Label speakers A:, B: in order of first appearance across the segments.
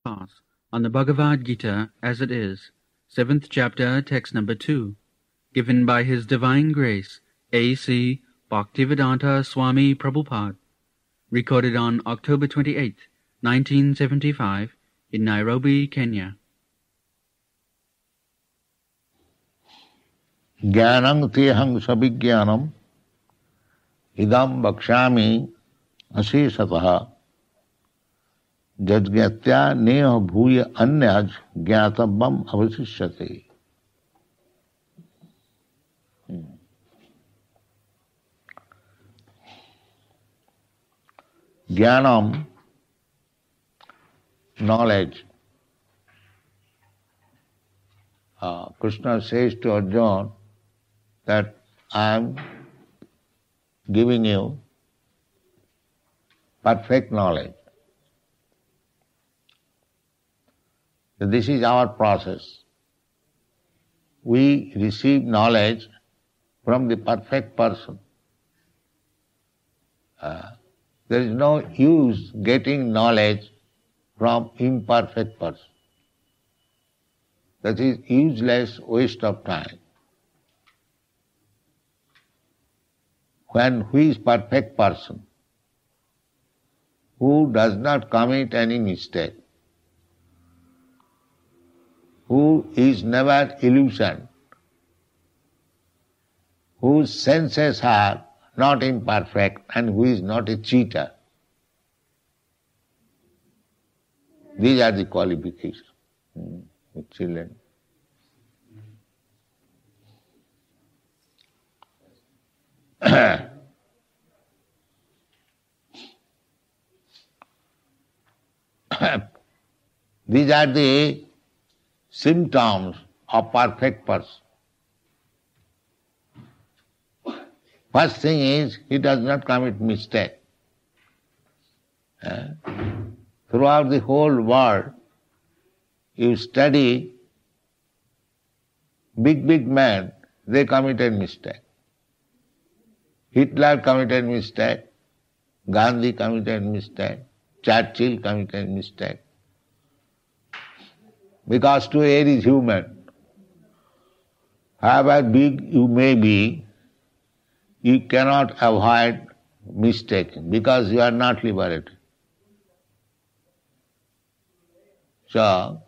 A: class on the Bhagavad Gita as it is, 7th chapter, text number 2, given by His Divine Grace, A.C. Bhaktivedanta Swami Prabhupada, recorded on October 28, 1975, in Nairobi, Kenya.
B: Jnanam tehang sabhijnanam idam bhakshami asesataha jadgyatya neha bhuya anyaj jnatavam avasishyate. Jnanam, knowledge. Krishna says to Arjuna that I am giving you perfect knowledge. So this is our process. We receive knowledge from the perfect person. There is no use getting knowledge from imperfect person. That is useless waste of time. When who is perfect person, who does not commit any mistake, who is never illusion, whose senses are not imperfect and who is not a cheater. These are the qualifications with children. These are the symptoms of perfect person. First thing is, he does not commit mistake. Throughout the whole world, you study big men, they committed mistake. Hitler committed mistake, Gandhi committed mistake, Churchill committed mistake. Because to err is human. However big you may be, you cannot avoid mistaking because you are not liberated. So,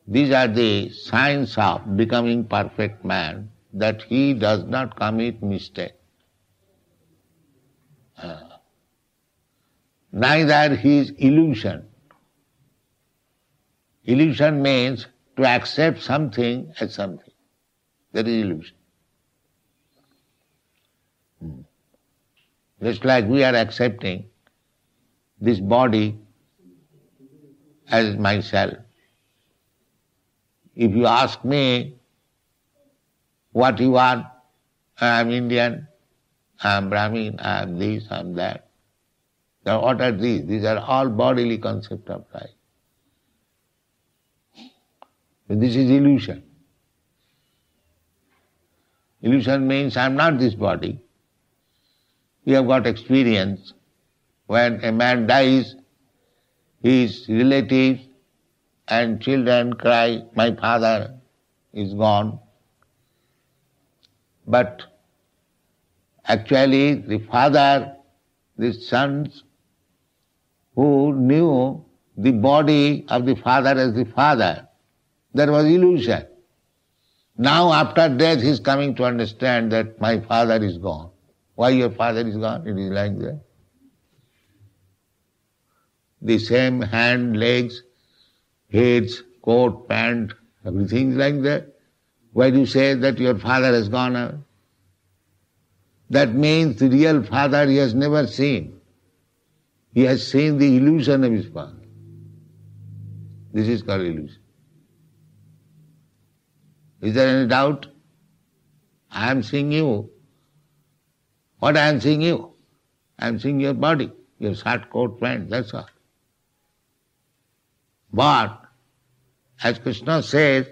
B: these are the signs of becoming perfect man, that he does not commit mistake. Neither he is illusion. Illusion means to accept something as something. That is illusion. Just like we are accepting this body as myself. If you ask me what you are, I am Indian, I am Brahmin, I am this, I am that. Now what are these? These are all bodily concepts of life. But this is illusion. Illusion means I am not this body. We have got experience. When a man dies, his relatives and children cry, my father is gone. But actually the father, the sons who knew the body of the father as the father, there was illusion. Now after death he is coming to understand that my father is gone. Why your father is gone? It is like that. The same hand, legs, heads, coat, pant, everything is like that. Why do you say that your father has gone out? That means the real father he has never seen. He has seen the illusion of his father. This is called illusion. Is there any doubt? I am seeing you. What I am seeing you? I am seeing your body, your shirt, coat, pant, that's all. But, as Krishna says,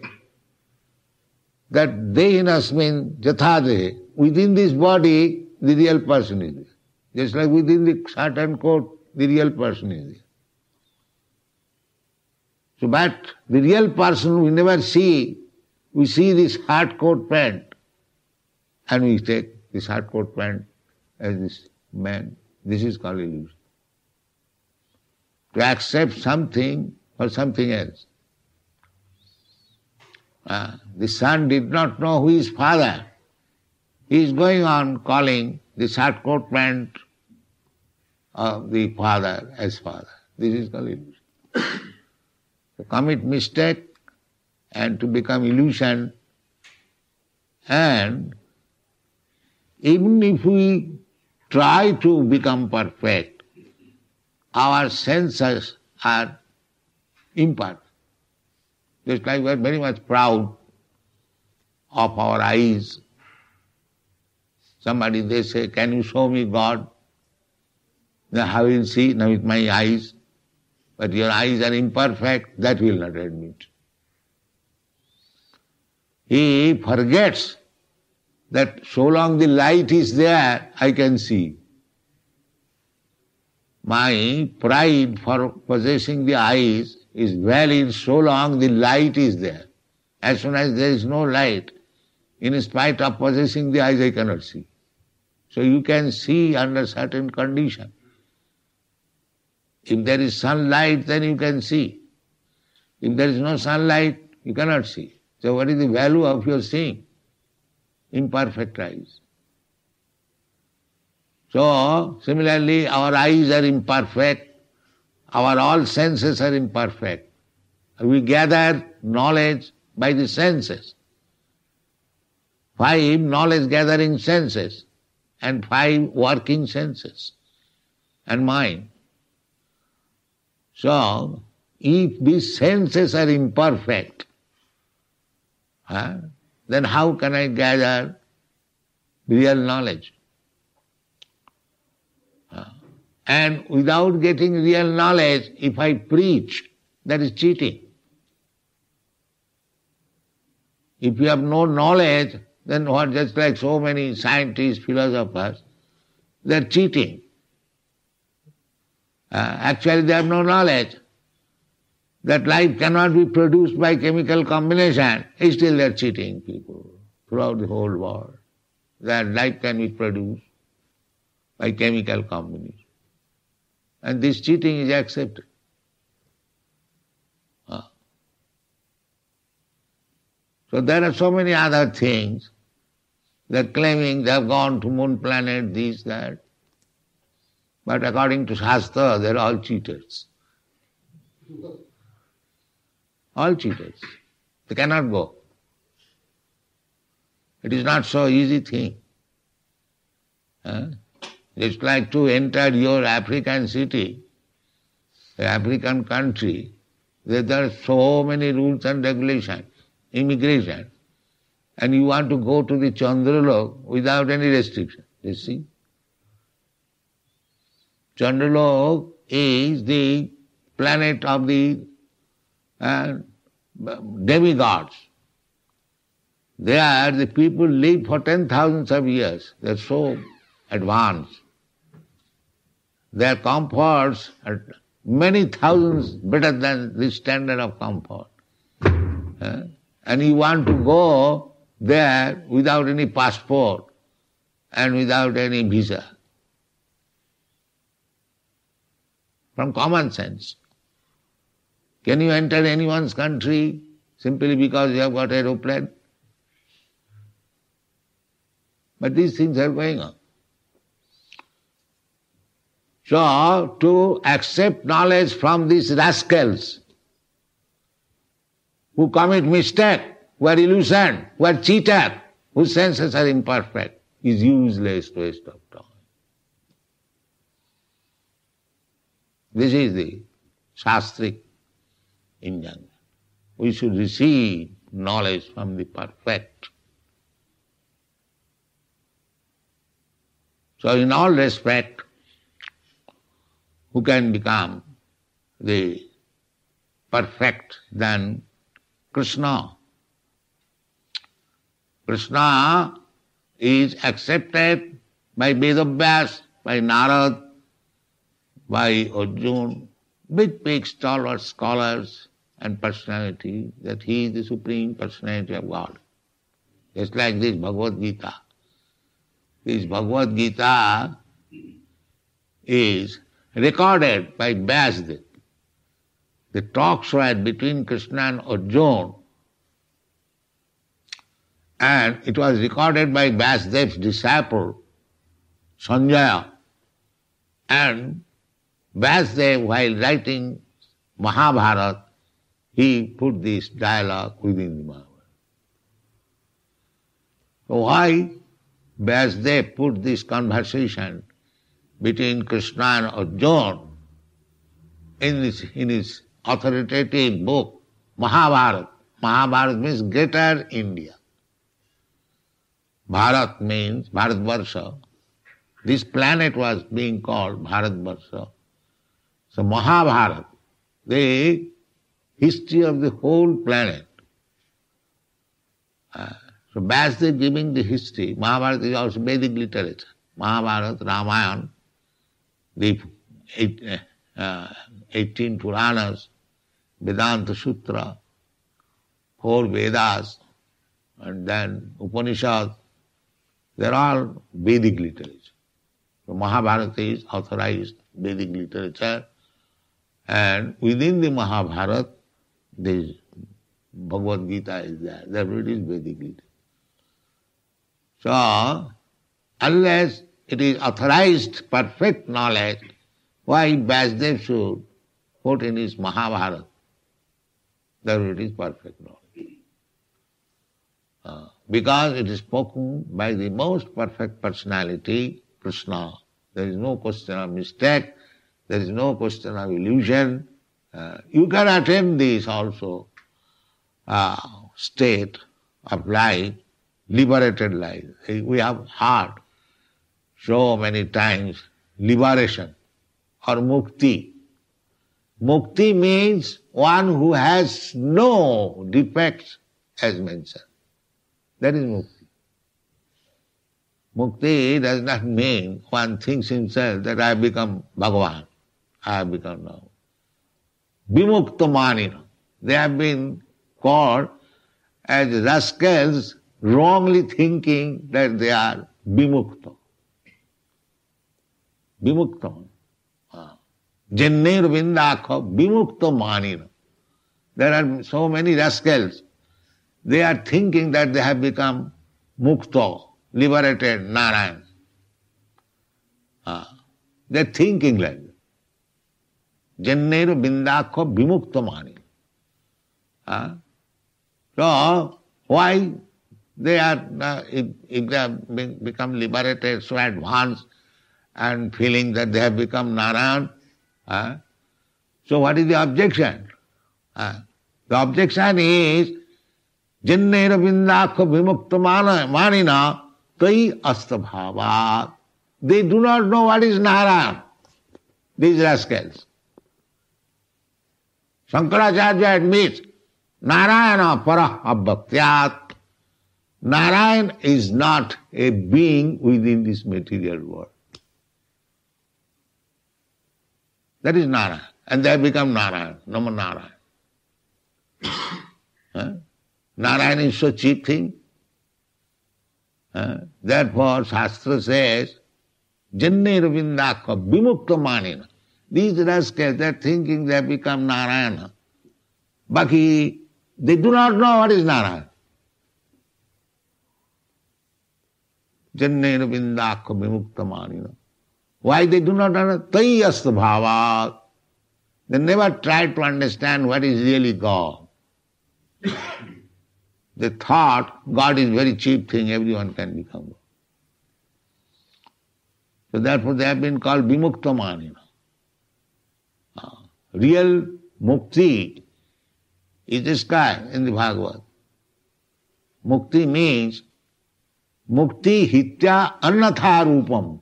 B: that dehinasmin jathadehe, within this body, the real person is there. Just like within the shirt and coat, the real person is there. So, but the real person we never see. We see this hard coat pant and we take this hard coat pant as this man. This is called illusion. To accept something for something else. The son did not know who is father. He is going on calling the short coat pant of the father as father. This is called illusion. To commit mistake and to become illusion, and even if we try to become perfect, our senses are imperfect. Just like we are very much proud of our eyes. Somebody, they say, can you show me God? Now how will see? Now with my eyes. But your eyes are imperfect, that will not admit. He forgets that so long the light is there, I can see. My pride for possessing the eyes is valid so long the light is there. As soon as there is no light, in spite of possessing the eyes, I cannot see. So you can see under certain condition. If there is sunlight, then you can see. If there is no sunlight, you cannot see. So what is the value of your seeing? Imperfect eyes. So, similarly, our eyes are imperfect, our all senses are imperfect. We gather knowledge by the senses. 5 knowledge gathering senses and 5 working senses and mind. So, if these senses are imperfect, then how can I gather real knowledge? And without getting real knowledge, if I preach, that is cheating. If you have no knowledge, then what? Just like so many scientists, philosophers, they are cheating. Actually they have no knowledge that life cannot be produced by chemical combination. Still they are cheating people throughout the whole world. That life can be produced by chemical combination. And this cheating is accepted. So there are so many other things. They are claiming they have gone to moon planet, this, that. But according to Shastra, they are all cheaters. All cheaters. They cannot go. It is not so easy thing. It's like to enter your African city, African country, there are so many rules and regulations, immigration, and you want to go to the Chandralok without any restriction. You see? Chandralok is the planet of the demigods. There the people live for 10,000s of years. They are so advanced. Their comforts are many thousands better than the standard of comfort. And you want to go there without any passport and without any visa. From common sense. Can you enter anyone's country simply because you have got an aeroplane? But these things are going on. So, to accept knowledge from these rascals who commit mistake, who are illusion, who are cheater, whose senses are imperfect, is useless waste of time. This is the Shastric injunction. We should receive knowledge from the perfect. So in all respect, who can become the perfect than Krishna? Krishna is accepted by Vedavyas, by Narad, by Arjuna, big stalwart scholars, and personality, that he is the Supreme Personality of God. Just like this Bhagavad Gita. This Bhagavad Gita is recorded by Vyasadeva. The talks were between Krishna and Arjuna, and it was recorded by Vyasadev's disciple, Sanjaya. And Vyasadeva, while writing Mahabharata, he put this dialogue within the Mahabharata. So why Vyasadeva put this conversation between Krishna and Arjuna in his authoritative book, Mahabharata? Mahabharata means Greater India. Bharat means Bharatvarsha. This planet was being called Bharatvarsha. So Mahabharata, the history of the whole planet. So Vyasadeva giving the history. Mahabharata is also Vedic literature. Mahabharata, Ramayana, the 18 Puranas, Vedanta Sutra, 4 Vedas, and then Upanishad. They are all Vedic literature. So Mahabharata is authorized Vedic literature, and within the Mahabharata, this Bhagavad Gita is there. Therefore it is Vedic literature. So, unless it is authorized perfect knowledge, why Vyasadeva should put in his Mahabharata? Therefore it is perfect knowledge. Because it is spoken by the most perfect personality, Krishna. There is no question of mistake, there is no question of illusion. You can attain this also state of life, liberated life. We have heard so many times liberation or mukti. Mukti means one who has no defects as mentioned. That is mukti. Mukti does not mean one thinks himself that I have become Bhagavan. I have become now. Vimukta manina. They have been called as rascals, wrongly thinking that they are vimukta. Vimukta. Jannir vindakha vimukta manina. There are so many rascals. They are thinking that they have become mukta, liberated, Narayan. They are thinking like that. Jannir vindakha vimukta manina. So, why they are, if they have become liberated, so advanced, and feeling that they have become Narayan, so what is the objection? The objection is, Jannera vindakha vimukta manina tai astabhava. They do not know what is Narayan, these rascals. Shankaracharya admits, Narayana para abhaktyat. Narayan is not a being within this material world. That is Narayan. And they have become Narayan, Nama Narayan. Narayan is so cheap thing. Therefore, Shastra says, Janne Ravindaka Vimukta Manina. These rascals, they are thinking they have become Narayana. Baki, they do not know what is Narayana. Janne Ravindaka Vimukta Manina. Why they do not know? Tai asta bhava. They never try to understand what is really God. They thought God is very cheap thing, everyone can become God. So therefore they have been called vimukta manina. Real mukti is the sky in the Bhagavad. Mukti means mukti hitya annatha rupam.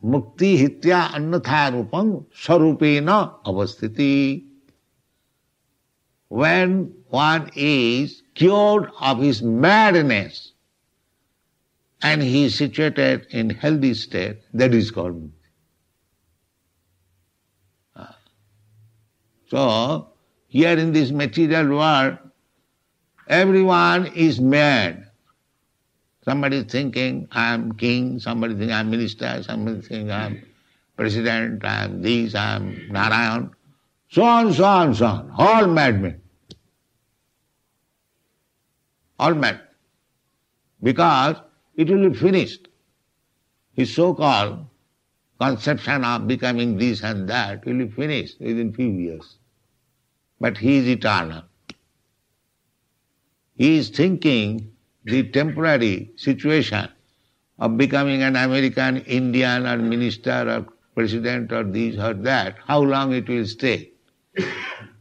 B: Mukti hitya annatha rupam sarupena avasthiti. When one is cured of his madness and he is situated in healthy state, that is called mukti. So, here in this material world, everyone is mad. Somebody is thinking, I am king, somebody thinking I am minister, somebody thinking I am president, I am this, I am Narayan. So on, so on, so on. All madmen. All mad. Because it will be finished. His so-called conception of becoming this and that will be finished within few years. But he is eternal. He is thinking the temporary situation of becoming an American, Indian, or minister, or president, or this or that, how long it will stay.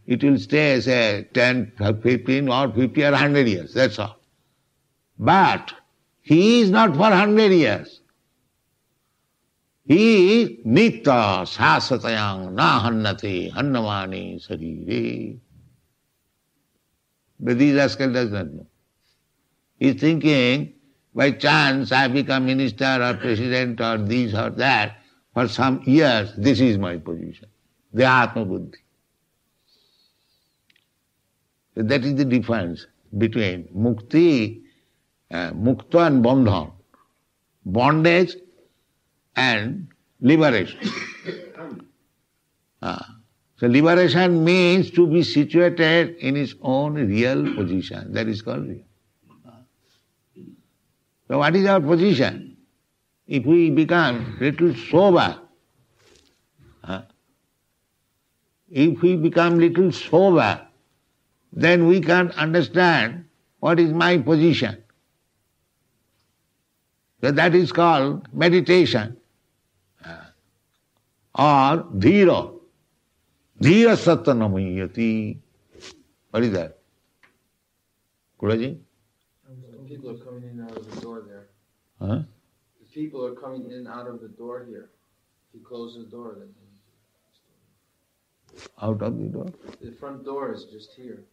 B: It will stay, say, 10, 15, or 50, or 100 years, that's all. But he is not for 100 years. He is nitya sasatayang na hannate hannamani sarire. But this rascal does not know. He is thinking, by chance I become minister or president or this or that, for some years, this is my position. The Atma Buddhi. So that is the difference between mukti, mukta and bandhan, bondage and liberation. So liberation means to be situated in its own real position. That is called real. So what is our position? If we become little sober, then we can understand what is my position. So that is called meditation. Or dhira. Dhira sattanamayati. What is that? Kulaji?
C: People are coming in and out of the door there.
B: Huh?
C: The people are coming in and out of the door here. If you close the door, then...
B: Out of the door?
C: The front door is just here.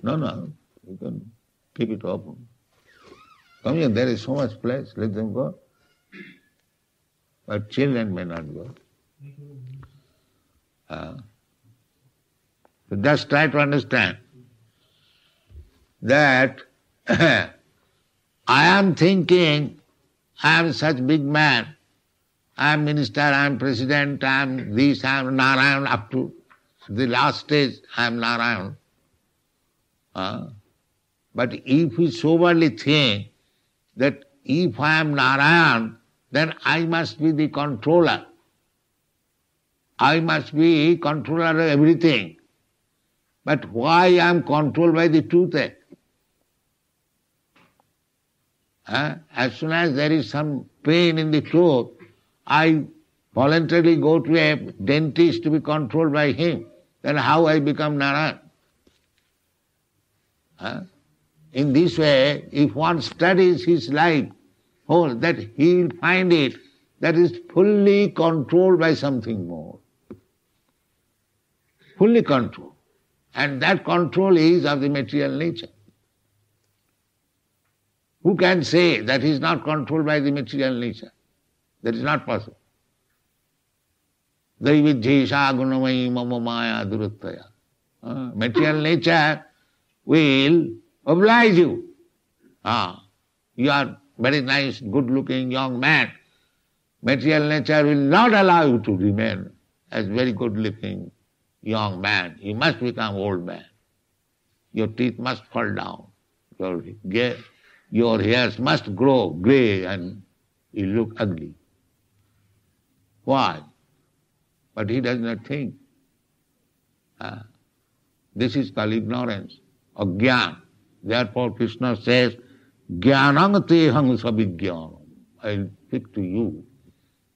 B: No. You can keep it open. Come here, there is so much place, let them go. But children may not go. So just try to understand that I am thinking, I am such big man, I am minister, I am president, I am this, I am Narayan, up to the last stage I am Narayan. But if we soberly think that if I am Narayan, then I must be the controller. I must be controller of everything. But why I am controlled by the toothache? As soon as there is some pain in the tooth, I voluntarily go to a dentist to be controlled by him. Then how I become Narayan? In this way, if one studies his life, that he will find it that is fully controlled by something more. Fully controlled. And that control is of the material nature. Who can say that he is not controlled by the material nature? That is not possible. Daividjesha gunamai mama maya duruttaya. Material nature will oblige you. You are very nice, good-looking young man. Material nature will not allow you to remain as very good-looking young man. You must become old man. Your teeth must fall down. Your hairs must grow grey and you look ugly. Why? But he does not think. This is called ignorance, or jnana. Therefore Krishna says, jnanam tehang sabhijnanam. I will speak to you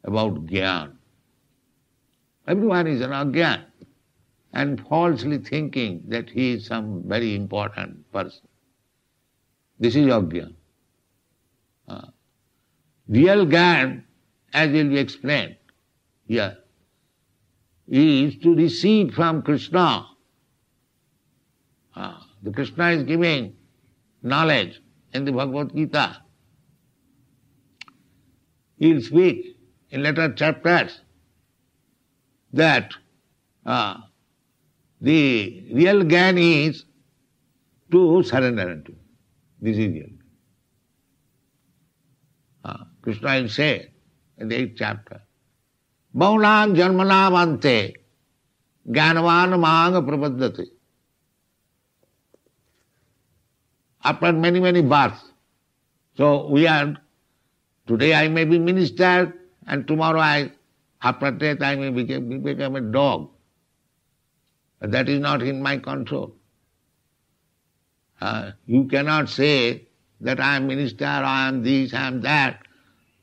B: about jnana. Everyone is an ajnana and falsely thinking that he is some very important person. This is ajnana. Real jnana, as will be explained here, is to receive from Krishna. The Krishna is giving knowledge in the Bhagavad Gita. He will speak in later chapters that The real gain is to surrender unto me. This is real. Krishna will say in the 8th chapter, Baunam janmanam ante jnanavan mahanga prapadyate. After many, many births. So today I may be minister, and tomorrow after death I may become a dog. But that is not in my control. You cannot say that I am minister, or I am this, I am that,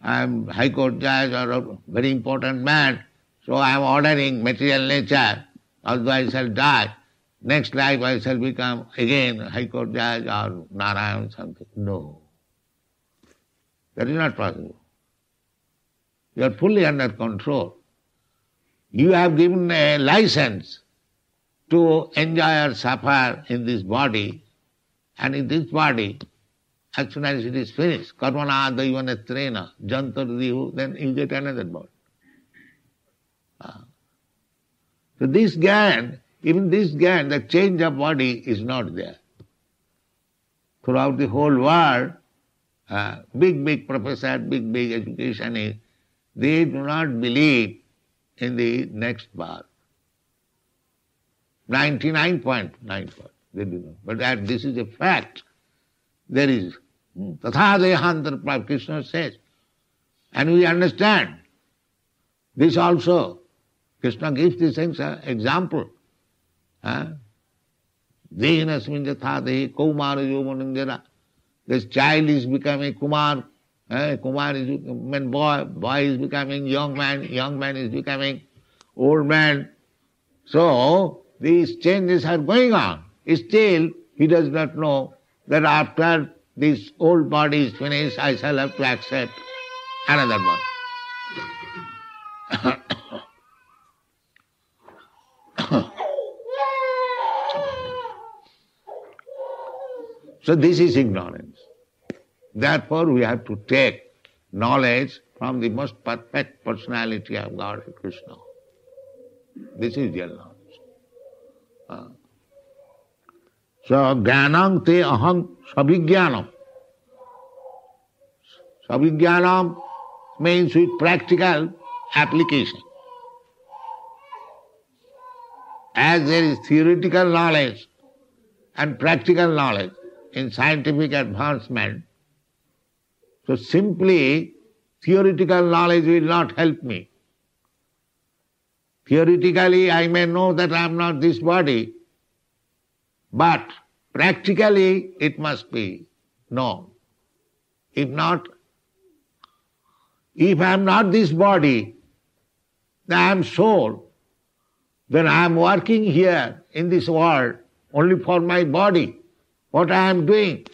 B: I am high court judge or a very important man, so I am ordering material nature, although I shall die. Next life I shall become again high court judge or Narayan something. No. That is not possible. You are fully under control. You have given a license to enjoy or suffer in this body, and in this body, as soon as it is finished, karmana daivana trena, jantar dihu, then you get another body. So this gyan, even this gyan, the change of body is not there. Throughout the whole world, big professor, big education, they do not believe in the next birth. 99.9%. They do not. But that this is a fact. There is. Tatha dehantar, Krishna says. And we understand. This also. Krishna gives this example. Dehinasmin jatha dehi kaumara yomananjara. This child is becoming Kumar. Kumar is becoming boy is becoming young man is becoming old man. So, these changes are going on. Still, he does not know that after this old body is finished, I shall have to accept another body. So this is ignorance. Therefore, we have to take knowledge from the most perfect personality of God, Krishna. This is real knowledge. So, jnanam te aham sabhijnanam. Sabhijnanam means with practical application. As there is theoretical knowledge and practical knowledge in scientific advancement, so simply theoretical knowledge will not help me. Theoretically I may know that I am not this body, but practically it must be known. If I am not this body, then I am soul, then I am working here in this world only for my body. What I am doing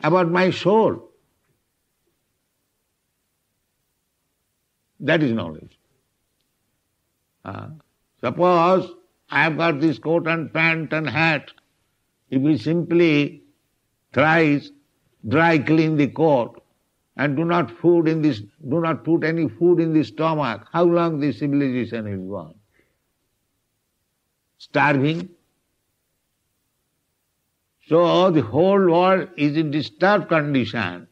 B: about my soul? That is knowledge. Suppose I have got this coat and pant and hat. If we simply thrice dry clean the coat and do not put any food in the stomach, how long this civilization will go on? Starving. So the whole world is in disturbed condition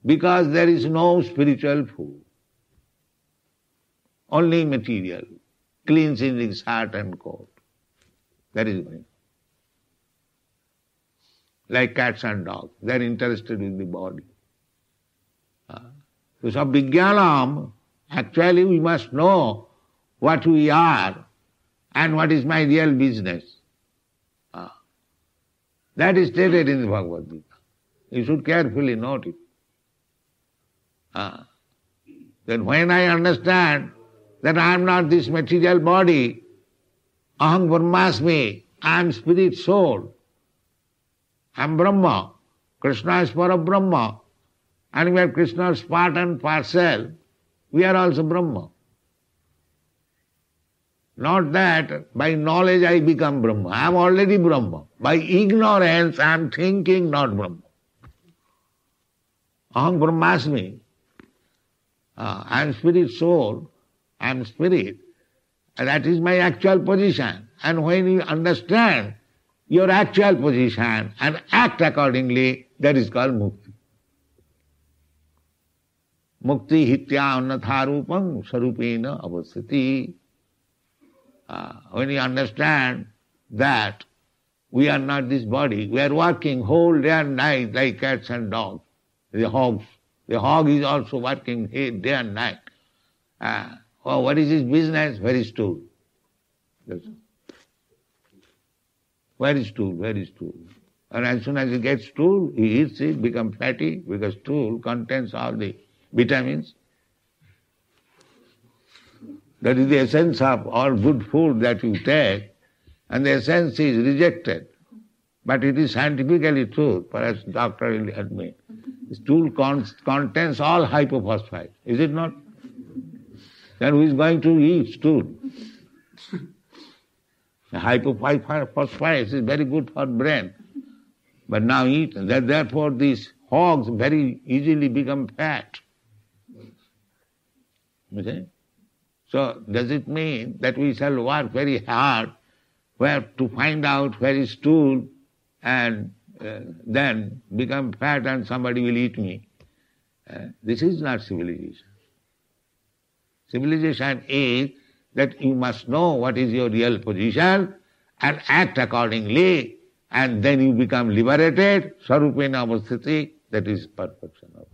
B: because there is no spiritual food. Only material, cleansing his heart and coat. That is going on. Like cats and dogs, they are interested in the body. So vijnanam, actually we must know what we are and what is my real business. That is stated in the Bhagavad Gita. You should carefully note it. Then when I understand that I am not this material body, aham brahmasmi, I am spirit soul, I am Brahma, Krishna is Parabrahma, and we are Krishna's part and parcel, we are also Brahma. Not that by knowledge I become Brahma. I am already Brahma. By ignorance I am thinking not Brahma. Aham brahmasmi. I am spirit soul. I am spirit. And that is my actual position. And when you understand your actual position and act accordingly, that is called mukti. Mukti hitya annatharupam sarupena avasthiti. When you understand that we are not this body, we are working whole day and night like cats and dogs, the hogs. The hog is also working day and night. What is his business? Where is stool? Where is stool? Where is stool? And as soon as he gets stool, he eats it, becomes fatty, because stool contains all the vitamins. That is the essence of all good food that you take, and the essence is rejected. But it is scientifically true, perhaps doctor will admit. Stool contains all hypophosphates, is it not? Then who is going to eat stool? The hypophosphates is very good for brain. But now eat, therefore these hogs very easily become fat. You see? So does it mean that we shall work very hard to find out where is stool and then become fat and somebody will eat me? This is not civilization. Civilization is that you must know what is your real position and act accordingly, and then you become liberated. Sarupena avasthiti, that is perfection of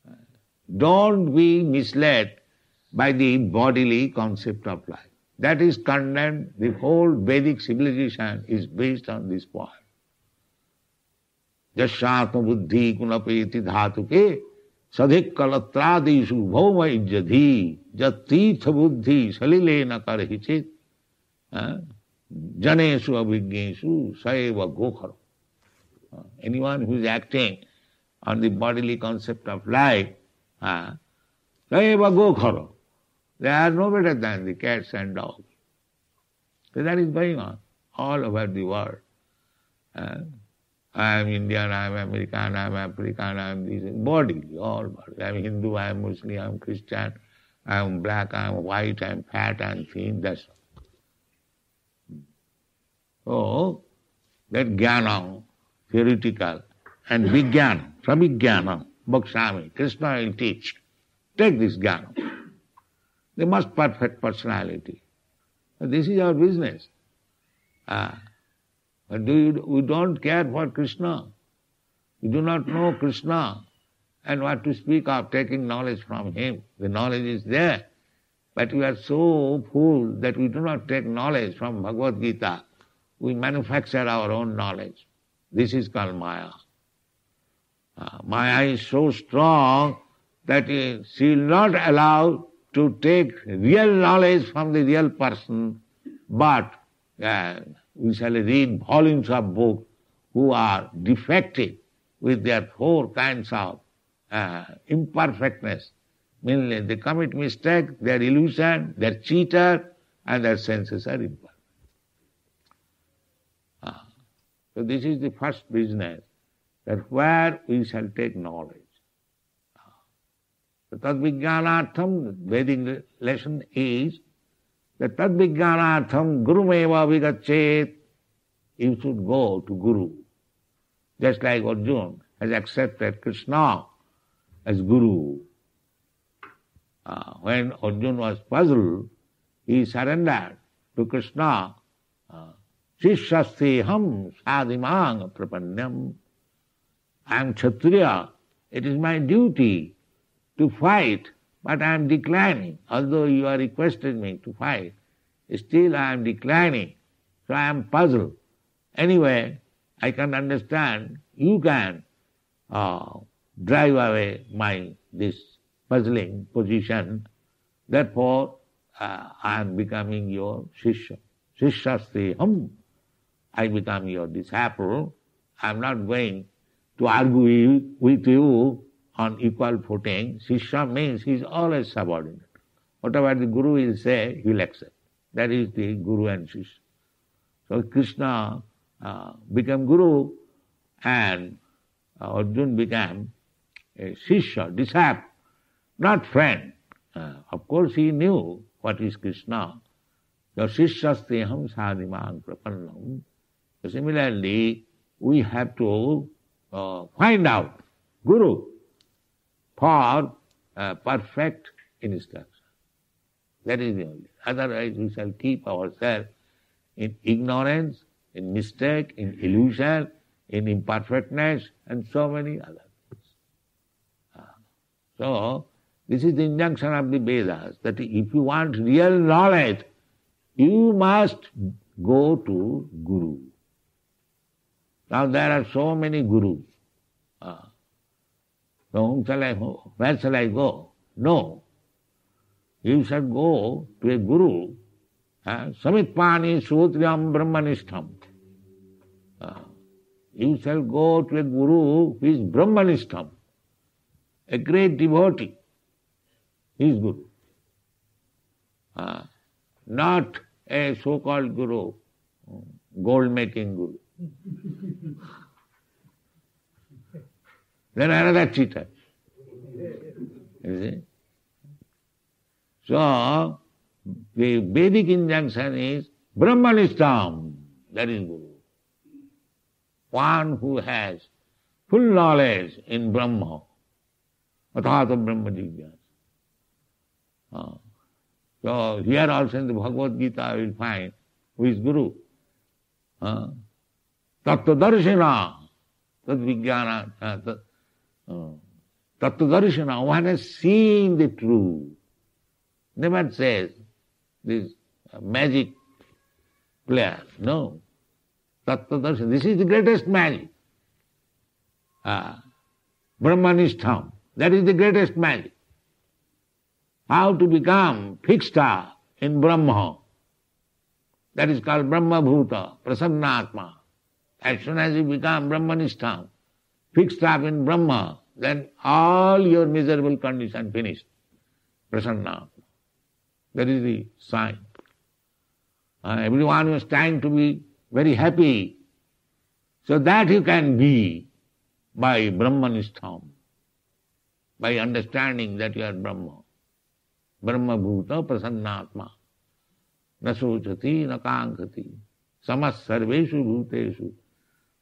B: life. Don't be misled by the bodily concept of life. That is condemned. The whole Vedic civilization is based on this point. Jashatma buddhi kunapeti dhatuke sadhik kalatradisu bhauma ijjadhi jatirtha buddhi salilena karhichit janesu abhignesu saeva gokharo. Anyone who is acting on the bodily concept of life, saeva gokharo. They are no better than the cats and dogs. So that is going on all over the world. I am Indian, I am American, I am African, I am this, body, all body. I am Hindu, I am Muslim, I am Christian, I am black, I am white, I am fat, I am thin, that's all. So, that jnana, theoretical, and vijnana, pravijnana, bhakshami, Krishna will teach. Take this jnana. They must perfect personality. This is our business. But we don't care for Krishna. We do not know Krishna and what to speak of taking knowledge from him. The knowledge is there. But we are so full that we do not take knowledge from Bhagavad Gita. We manufacture our own knowledge. This is called Maya. Maya is so strong that she will not allow to take real knowledge from the real person, but we shall read volumes of books who are defective with their four kinds of imperfectness. Mainly they commit mistake, they are illusion, they are cheater, and their senses are imperfect. So this is the first business, that where we shall take knowledge. The tad-vijnanartham, Vedic lesson is that tad-vijnanartham gurumeva vigachet. You should go to Guru. Just like Arjuna has accepted Krishna as Guru. When Arjuna was puzzled, he surrendered to Krishna. Shishyasteham sadhimang prapanyam. I am Kshatriya. It is my duty to fight, but I am declining. Although you are requesting me to fight, still I am declining. So I am puzzled. Anyway, I can understand you can drive away this puzzling position. Therefore, I am becoming your Shishya. Shishyasteham. I become your disciple. I am not going to argue with you on equal footing. Shishya means he is always subordinate. Whatever the Guru will say, he will accept. That is the Guru and Shishya. So Krishna became Guru and Arjuna became a Shishya, disciple, not friend. Of course he knew what is Krishna. So Shishyasteham sadhimang prapannam. So similarly, we have to find out Guru for perfect instruction. That is the only. Otherwise we shall keep ourselves in ignorance, in mistake, in illusion, in imperfectness, and so many other things. So, this is the injunction of the Vedas, that if you want real knowledge, you must go to Guru. Now there are so many Gurus. So whom shall I go? Where shall I go? No. You should go to a Guru, Samitpani Sutryam Brahmanishtham. You shall go to a Guru who is Brahmanishtham, a great devotee. He is Guru. Not a so-called Guru, gold-making Guru. Then another cheater. You see? So, the Vedic injunction is Brahmanishtham, that is Guru. One who has full knowledge in Brahma, Athata Brahma Jigyasa. So here also in the Bhagavad Gita we will find who is Guru. Tattva Darshana, Tad-Vijnana, Tattva Darshana, one has seen the truth. Never says this magic player. No. Tattva Darshana, this is the greatest magic. Brahmanishtham, that is the greatest magic. How to become fixed up in Brahma. That is called Brahma Bhuta, Prasannatma. As soon as you become Brahmanishtham, fixed up in Brahma, then all your miserable condition finished. Prasannatma. That is the sign. Everyone is trying to be very happy. So that you can be by Brahmanishtham, by understanding that you are Brahma. Brahma Bhuta Prasannatma. Na sochati na kankati. Samas sarveshu bhuteshu.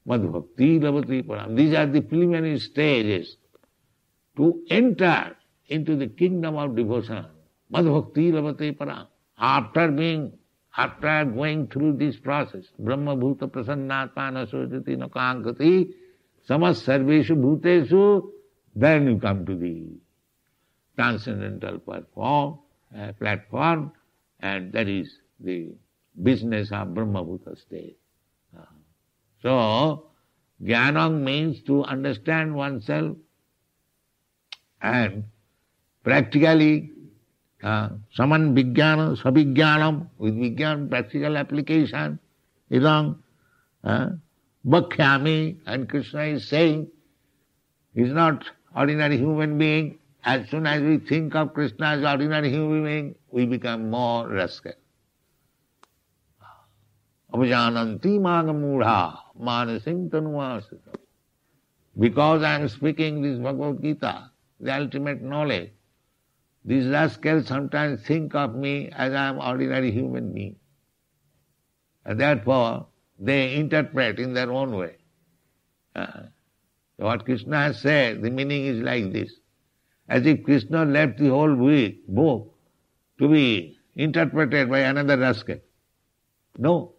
B: Madhbhakti lavati param. These are the preliminary stages to enter into the kingdom of devotion. Madhbhakti lavati param. After going through this process, Brahma Bhuta Prasannatma na sochati na kankati. Samas sarveshu bhuteshu. Then you come to the transcendental platform, and that is the business of Brahma-Bhuta state. So, Jnanam means to understand oneself, and practically, saman vijnana, sabhijnanam, with vijnana, practical application, idam, bhakhyami, and Krishna is saying, he is not ordinary human being. As soon as we think of Krishna as ordinary human being, we become more rascal. Abhijananti magamudha manasim tanuvasita. Because I am speaking this Bhagavad Gita, the ultimate knowledge, these rascals sometimes think of me as I am ordinary human being. And therefore, they interpret in their own way. What Krishna has said, the meaning is like this. As if Krishna left the whole book to be interpreted by another rascal. No,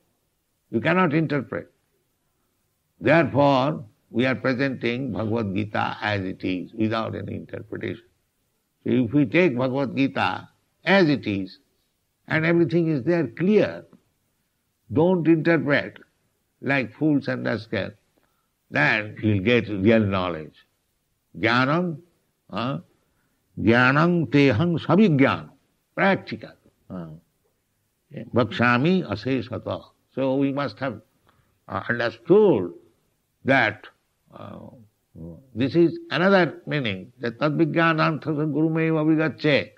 B: you cannot interpret. Therefore, we are presenting Bhagavad Gita as it is, without any interpretation. So if we take Bhagavad Gita as it is, and everything is there clear, don't interpret like fools and rascals, then you'll get real knowledge. Jnanam, Jnanam teham sabhijnanam, practical. Bhakshami asesata. So we must have understood that this is another meaning, that tadvijnanam gurumeva vigache.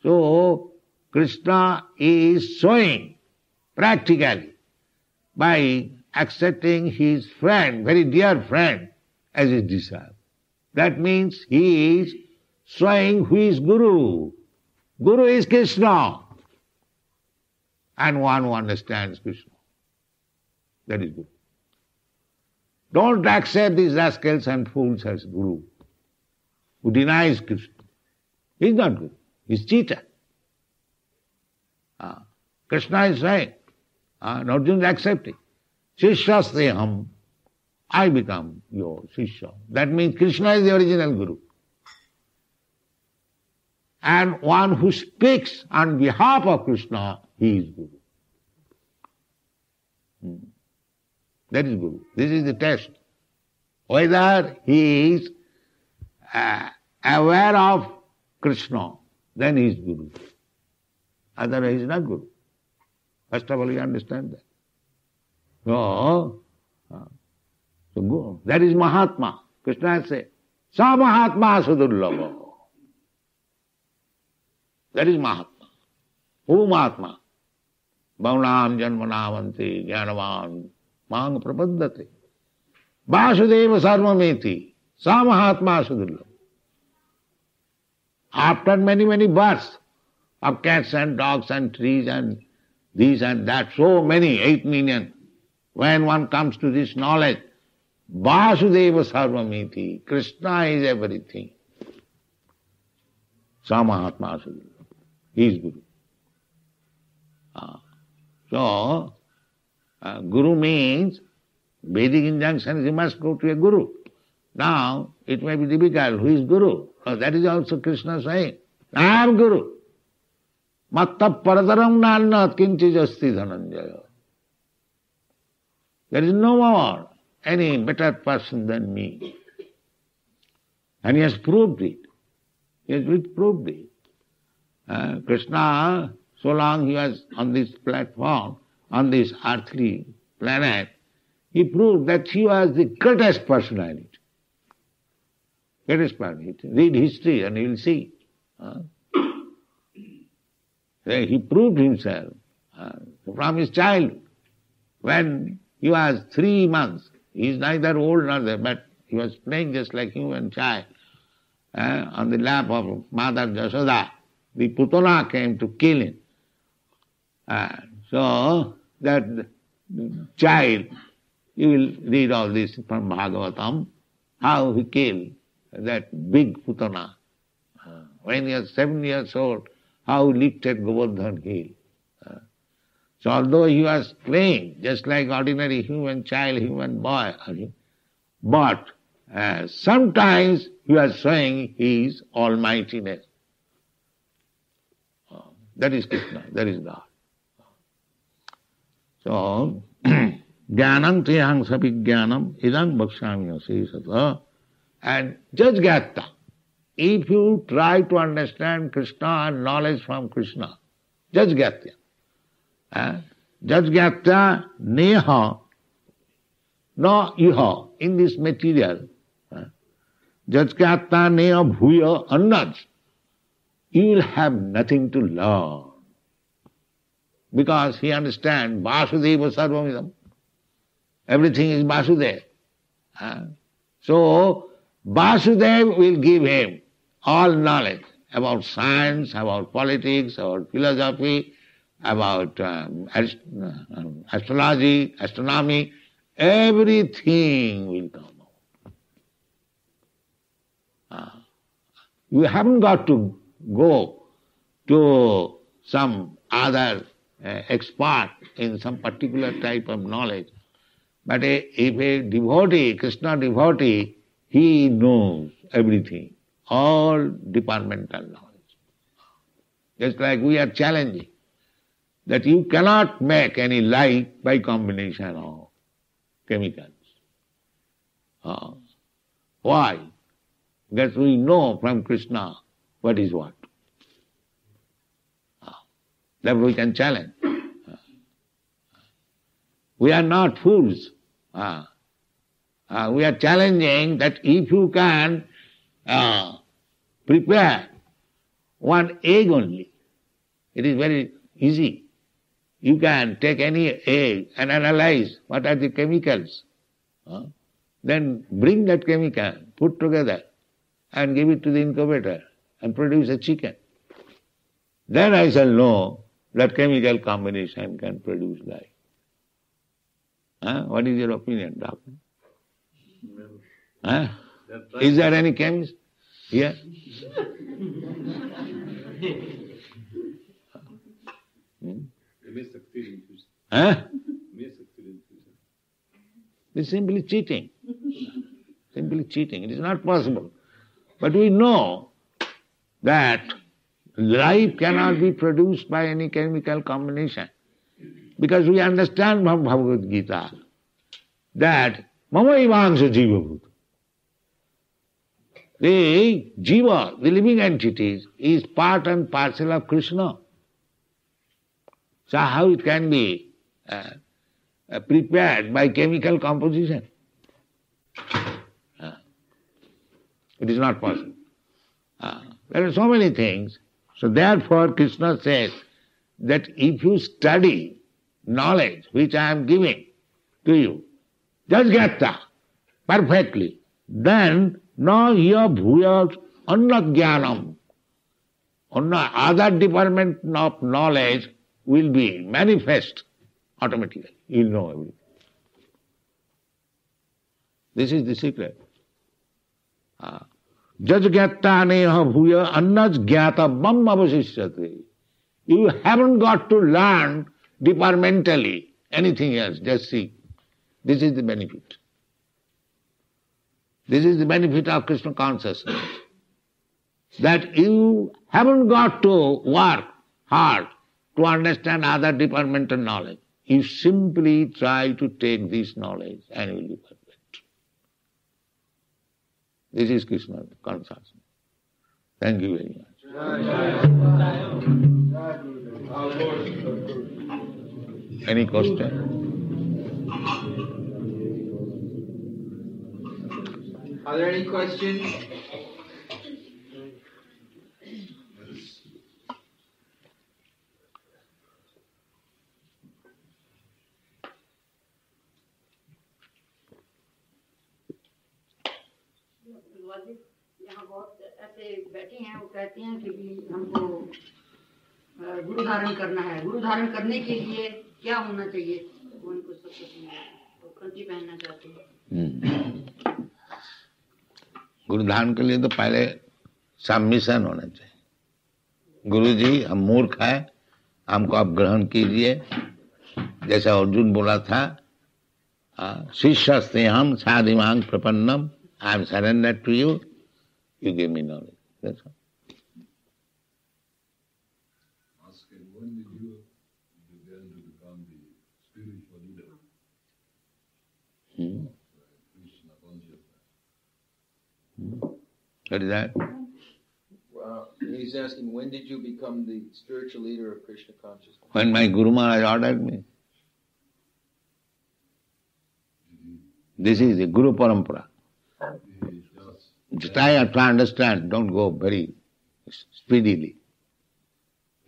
B: So Krishna is showing practically by accepting his friend, very dear friend, as his disciple. That means he is showing who is Guru. Guru is Krishna. and one who understands Krishna. That is good. Don't accept these rascals and fools as Guru, who denies Krishna. He's not Guru. He's cheater. Krishna is saying, Arjuna is accepting. Shishyasteham, I become your Shishya. That means Krishna is the original Guru. And one who speaks on behalf of Krishna, he is Guru. That is Guru. This is the test. Whether he is aware of Krishna, then he is Guru. Otherwise he is not Guru. First of all, you understand that. So Guru, that is Mahatma. Krishna said, Sa Mahatma Sudurlabha. That is Mahatma. Who Mahatma? Bhaunam Janmanavanti Jnanavan Mang Prapaddate. Vasudeva Sarvameti. Sa Mahatma Sudurlabha. After many, many births of cats and dogs and trees and this and that, so many, 8 million, when one comes to this knowledge, Vasudeva Sarvamiti, Krishna is everything. Sa Mahatma Sudurlabha. He is Guru. So, Guru means, Vedic injunction is you must go to a Guru. Now, it may be difficult, who is Guru? That is also Krishna saying, I am Guru. Matta paradaram nannat kinchijasti dhananjaya. There is no more any better person than me. And he has proved it. He has proved it. Krishna, so long he was on this platform, on this earthly planet, he proved that he was the greatest personality. Greatest personality. Read history and you will see. He proved himself from his childhood. When he was 3 months, he is neither old nor there, but he was playing just like human child on the lap of Mother Jashoda. The Putana came to kill him. So that child, you will read all this from Bhagavatam, how he killed that big Putana. When he was 7 years old, how he lifted Govardhan hill. So although he was playing just like ordinary human child, human boy, but sometimes he was showing his almightiness. That is Krishna, that is God. So, Jnanam Triyang Sabhijnanam Idam Bhakshami Asesata. And Jajgata. If you try to understand Krishna and knowledge from Krishna, Jajgata. Jajgata neha, no iha, in this material. Jajgata neha bhuya annaj. You will have nothing to learn. Because he understands Vasudeva Sarvamidam. Everything is Vasudeva. So, Vasudeva will give him all knowledge about science, about politics, about philosophy, about astrology, astronomy. Everything will come out. You haven't got to go to some other expert in some particular type of knowledge. But if a devotee, Krishna devotee, he knows everything, all departmental knowledge. Just like we are challenging that you cannot make any light by combination of chemicals. Why? Because we know from Krishna what is what. That we can challenge. We are not fools. We are challenging that if you can prepare one egg only, it is very easy. You can take any egg and analyze what are the chemicals. Then bring that chemical, put together, and give it to the incubator and produce a chicken. Then I shall know that chemical combination can produce life. Huh? What is your opinion, doctor? Huh? Is there any chemist here? Huh? It's simply cheating. Simply cheating. It is not possible. But we know that life cannot be produced by any chemical combination. Because we understand from Bhagavad Gita that mama ivangsha jiva bhuta. The jiva, the living entities, is part and parcel of Krishna. So how it can be prepared by chemical composition? It is not possible. There are so many things. So therefore Krishna says that if you study knowledge which I am giving to you, jajgata, perfectly, then na ya bhuyat annajnanam, other department of knowledge will be manifest automatically. You will know everything. This is the secret. Jajgata neha bhuya annajgnata mam avasishyate. You haven't got to learn departmentally anything else, just see. This is the benefit. This is the benefit of Krishna consciousness. That you haven't got to work hard to understand other departmental knowledge. You simply try to take this knowledge and you will be perfect. This is Krishna consciousness. Thank you very much. Any question?
C: Are there any questions?
D: यहाँ बहुत ऐसे बैठे हैं, वो कहते हैं कि हमको गुरु धारण करना है। गुरु धारण करने के लिए क्या होना चाहिए? वो उनको सब कुछ कंठी पहनना चाहते हैं।
B: गुरु धारण के लिए तो पहले सबमिशन होना चाहिए। गुरु जी हम मूर्ख हैं, हमको आप ग्रहण कीजिए। जैसा अर्जुन बोला था, शिष्यस्ते हम साधिमांग प्रपन्नम, I am surrendered to you, you give me knowledge. That's all.
E: Ask him, when did you begin to become the spiritual leader of Krishna consciousness?
B: What is that?
C: He's asking, when did you become the spiritual leader of Krishna consciousness?
B: When my Guru Maharaj ordered me. This is the Guru Parampara. Just I have to understand, don't go very speedily.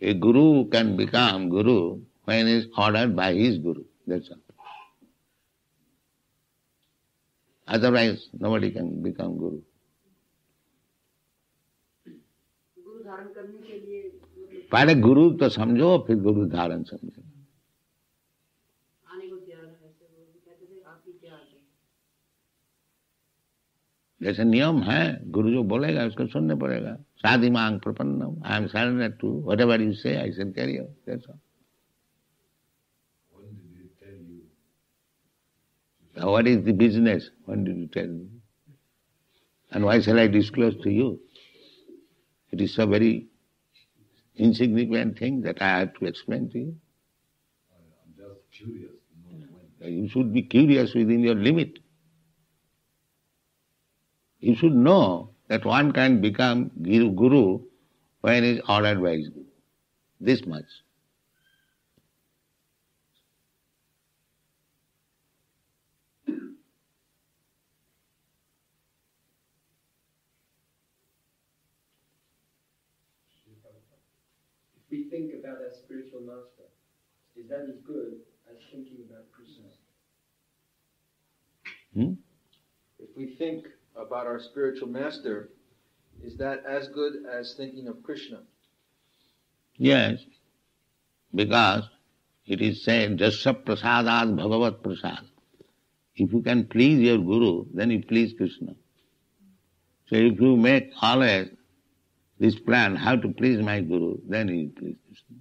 B: A Guru can become Guru when he is ordered by his Guru. That's all. Otherwise, nobody can become Guru. पहले गुरु तो समझो, फिर गुरु धारण समझो। जैसे नियम है, गुरु जो बोलेगा उसको सुनने पड़ेगा। साधि मांग प्रपन्नम, I am surrendered to whatever you say, I shall carry out. That's all. What is the business? When did you tell me? And why shall I disclose to you? It is so very insignificant thing that I have to explain to you.
E: I'm just curious to know when.
B: You should be curious within your limit. You should know that one can become Guru when he is ordered by his Guru. This much.
F: If we think about our spiritual master, is that as good as thinking about Krishna?
C: If we think about our spiritual master, is that as good as thinking of Krishna?
B: Yes. because it is said, Jasya prasadad bhagavat prasad. If you can please your Guru, then you please Krishna. So if you make always this plan, how to please my Guru, then you please Krishna.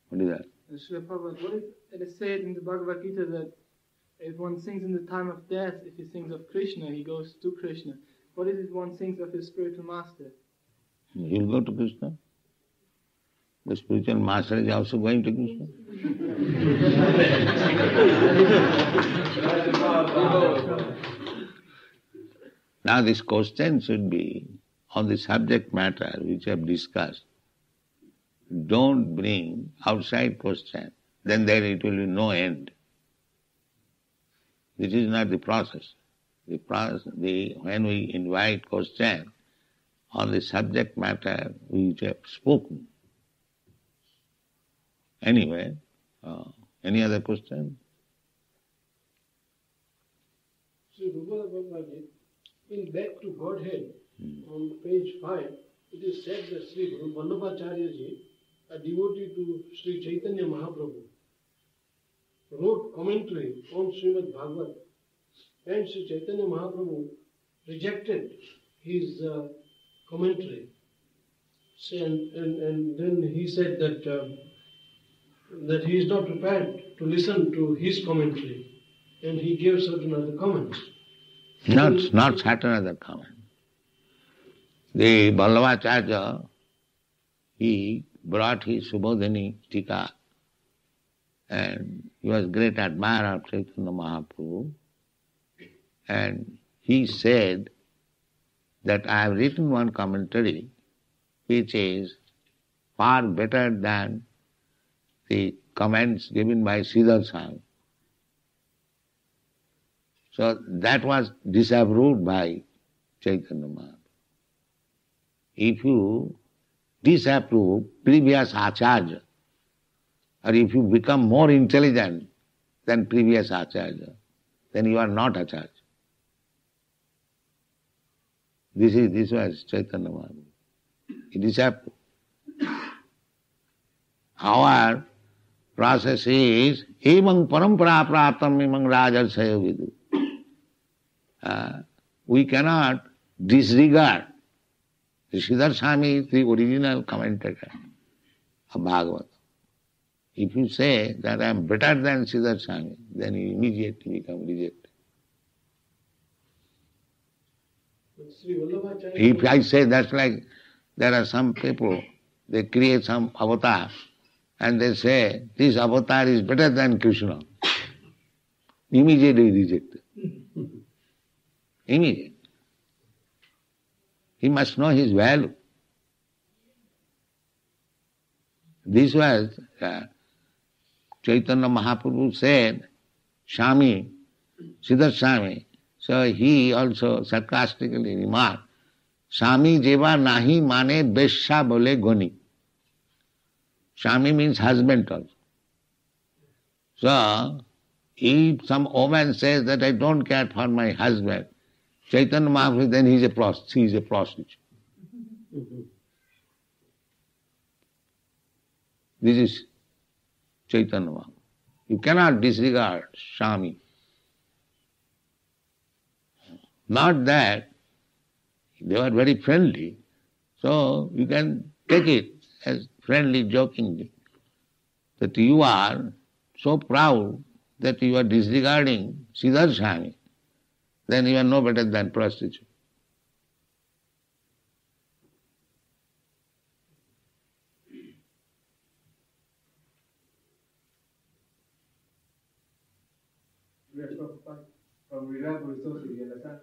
B: What is that?
G: Srila Prabhupada, what if it is said in the Bhagavad Gita that if one sings in the time of death, if he sings of Krishna, he goes to Krishna. What if one sings of his spiritual master?
B: He will go to Krishna. The spiritual master is also going to Krishna. Now this question should be on the subject matter which I have discussed. Don't bring outside question, then there it will be no end. This is not the process. When we invite question on the subject matter which I have spoken. Anyway, any other question?
F: Sri Prabhupada, in Back to Godhead, on page 5, it is said that Sri Guru Vallabhacharya, a devotee to Sri Chaitanya Mahaprabhu, wrote commentary on Srimad Bhagavat, and Sri Chaitanya Mahaprabhu rejected his commentary. And then he said that he is not prepared to listen to his commentary, and he gave certain other comments.
B: Not certain other comment. The Vallabhacharya, he brought his Subodhini Tika, and he was great admirer of Chaitanya Mahaprabhu, and he said that I have written one commentary which is far better than the comments given by Sridhar Swami. So that was disapproved by Chaitanya Mahaprabhu. If you disapprove previous acharya, or if you become more intelligent than previous acharya, then you are not acharya. This was Chaitanya Mahaprabhu. He disapproved. Our process is evam parampara praptam imam rajarsaya vidu. We cannot disregard. Sridhar Swami is the original commentator of Bhagavad. If you say that I am better than Sridhar Swami, then you immediately become rejected. If I say that's like, there are some people, they create some avatar, and they say, this avatar is better than Krishna. Immediately rejected. Immediately. He must know his value. This was Chaitanya Mahaprabhu said, Swami, Sridhar Swami. So he also sarcastically remarked, Swami jeva nahi mane besha bole goni. Swami means husband also. So, if some woman says that I don't care for my husband, Chaitanya Mahaprabhu, then he is a prostitute. This is Chaitanya Mahaprabhu. You cannot disregard Swami. Not that they were very friendly, so you can take it as friendly, jokingly, that you are so proud that you are disregarding Sridhar Swami, then you are no better than prostitute.
F: From reliable resources, we understand,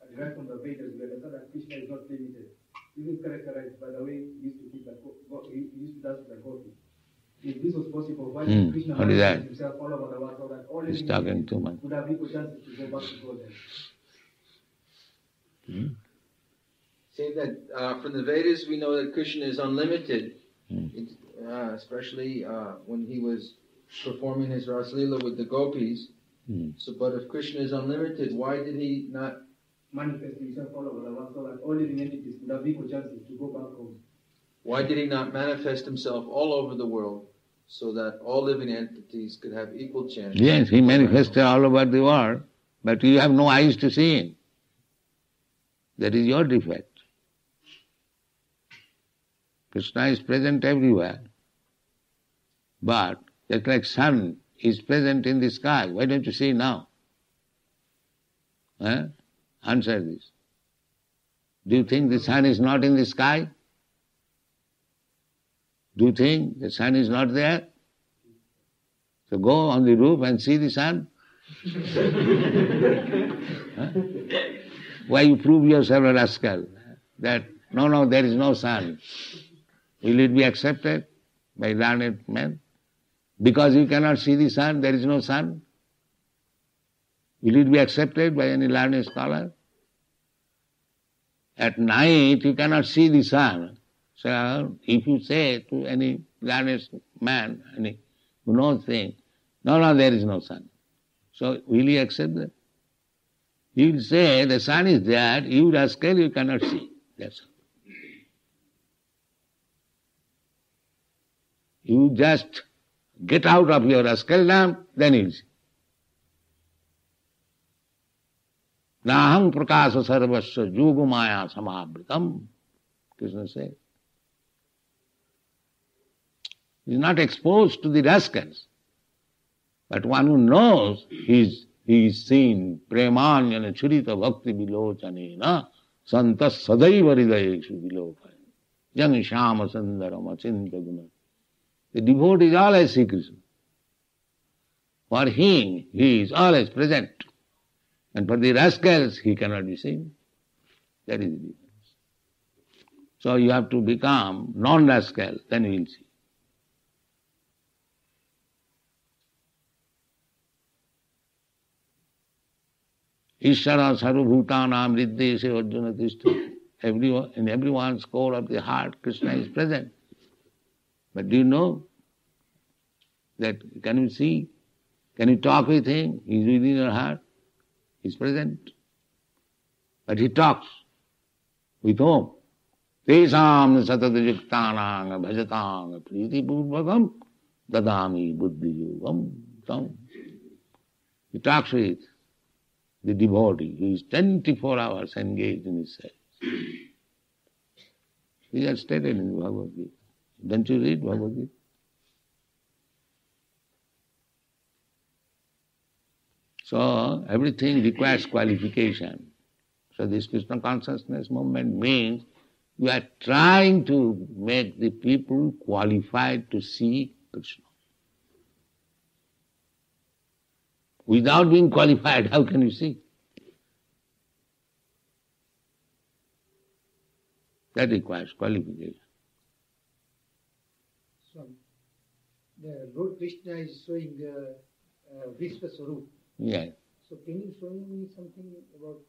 F: and right from the Vedas, we understand that Krishna is not limited. This is characterized by the way he used to keep he used to dance with the coffee. If this was possible, why did Krishna manifest himself all over the world so that all living beings would have equal chances to go back to God then?
C: Say that from the Vedas we know that Krishna is unlimited, especially when he was performing his Ras Leela with the gopis. So, but if Krishna is unlimited, why did he not
F: manifest himself all over the world so that all living entities would have equal chances to go back home?
C: Why did he not manifest himself all over the world so that all living entities could have equal chance?
B: Yes, he manifested all over the world, but you have no eyes to see him. That is your defect. Krishna is present everywhere, but just like sun is present in the sky, why don't you see now? Answer this. Do you think the sun is not in the sky? Do you think the sun is not there? So go on the roof and see the sun. Why you prove yourself a rascal? That, no, there is no sun. Will it be accepted by learned men? Because you cannot see the sun, there is no sun. Will it be accepted by any learned scholar? At night you cannot see the sun. So if you say to any learned man, any who knows things, no, there is no sun. So will he accept that? He will say the sun is there, you rascal, you cannot see. That's all. You just get out of your rascaldom, then he will see. Nahang prakasa sarvasya yogumaya samavritam, Krishna says. He is not exposed to the rascals. But one who knows, he is seen premanyana churita bhakti vilochanena santas sadaiva hridayeshu vilokaya jang shyama sundarama chinta guna. The devotee is always Sri Krishna. For him, he is always present. And for the rascals, he cannot be seen. That is the difference. So you have to become non-rascal, then you will see. Ishara sarvabhutanam riddeshe arjuna tishta. In everyone's core of the heart, Krishna is present. But do you know that, can you see? Can you talk with him? He is within your heart. He is present. But he talks. With whom? Tesam satadajuktanang bhajatang priti purvakam dadami buddhi yogam. He talks with the devotee who is 24 hours engaged in his service. These are stated in the Bhagavad Gita. Don't you read Bhagavad Gita? So everything requires qualification. So this Krishna consciousness movement means you are trying to make the people qualified to see Krishna. Without being qualified, how can you see? That requires qualification.
H: So, the Lord Krishna is showing Vishwa Swarup.
B: Yes.
H: So can you show me something about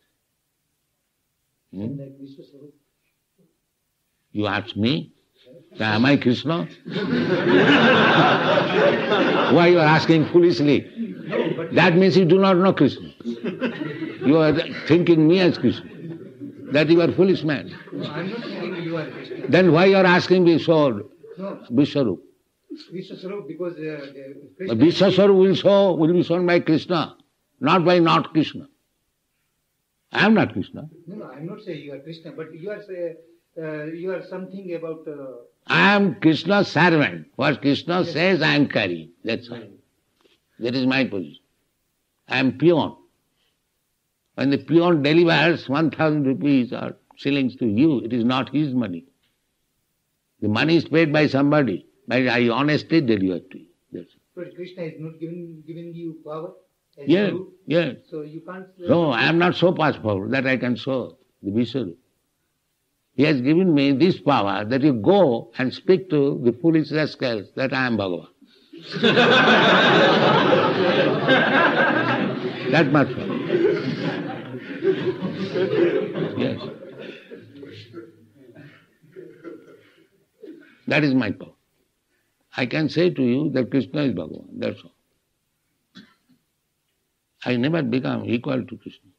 H: like Vishwa Swarup?
B: You ask me? Am I Krishna? Why you are asking foolishly?
H: No,
B: that means you do not know Krishna. You are thinking me as Krishna. That you are foolish man.
H: No, I am not thinking you are Krishna.
B: Then why you are asking me so?
H: No.
B: Vishwarup.
H: Vishwasarup, because
B: Krishna... Vishwasarup will be shown by Krishna, not by not Krishna. I am not Krishna.
H: No, I am not saying you are Krishna, but you are something about...
B: I am Krishna's servant. What Krishna says, I am carrying. That's all. That is my position. I am peon. When the peon delivers 1,000 rupees or shillings to you, it is not his money. The money is paid by somebody, but I honestly deliver to you. That's all.
H: But Krishna is not giving you power?
B: Yes, yes.
H: So you can't...
B: No, I am not so powerful that I can show the Vishwarup. He has given me this power that you go and speak to the foolish rascals that I am Bhagavan. That much power. Yes. That is my power. I can say to you that Krishna is Bhagavan, that's all. I never become equal to Krishna.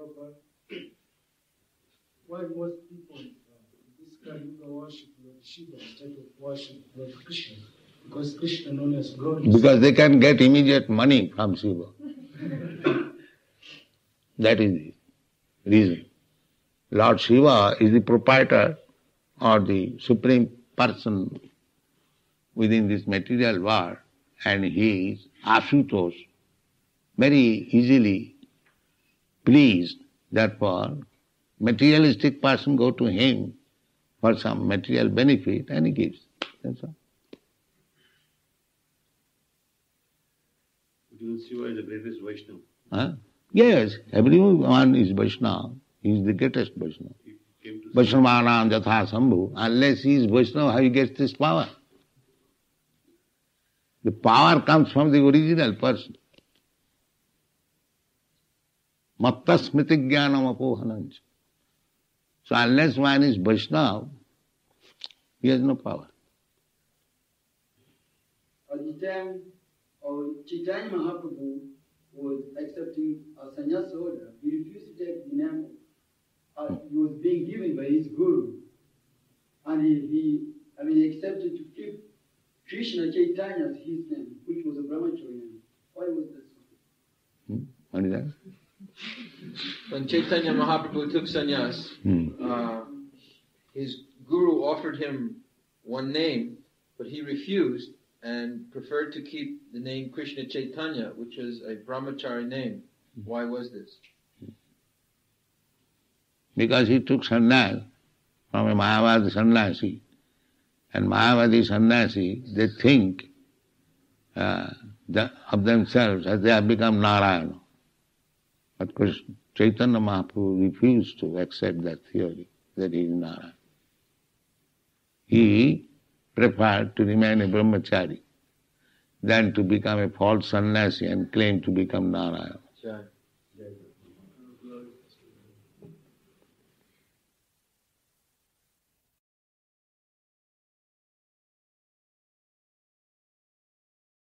F: Prabhupada, why most people describe the worship Lord Shiva instead of worship Lord Krishna? Because Krishna known as God.
B: Because they can get immediate money from Shiva. That is the reason. Lord Shiva is the proprietor or the supreme person within this material world, and he is Asutosh, very easily pleased. Therefore, materialistic person go to him for some material benefit and he gives. That's all.
I: Shiva is the greatest Vaishnava.
B: Huh? Yes, everyone is Vaishnava. He is the greatest Vaishnava. Vaishnavanam Jatha Sambhu. Unless he is Vaishnava, how he gets this power? The power comes from the original person. Matta smriti jnanam apohanancha. So unless one is Vaishnava, he has no power.
J: At the time Chaitanya Mahaprabhu was accepting a sannyasa order, he refused to take the name he was being given by his guru. And he accepted to keep Krishna Chaitanya as his name, which was a brahmachari name. Why was that so?
B: What is that?
C: When Chaitanya Mahaprabhu took sannyas, his guru offered him one name, but he refused and preferred to keep the name Krishna Chaitanya, which is a brahmachari name. Why was this?
B: Because he took sannyas from a Mayavadi sannyasi. And Mayavadi sannyasi, they think of themselves as they have become Narayana. But Chaitanya Mahaprabhu refused to accept that theory, that he is Narayana. He preferred to remain a brahmachari than to become a false sannyasi and claim to become Narayana.
C: Sure.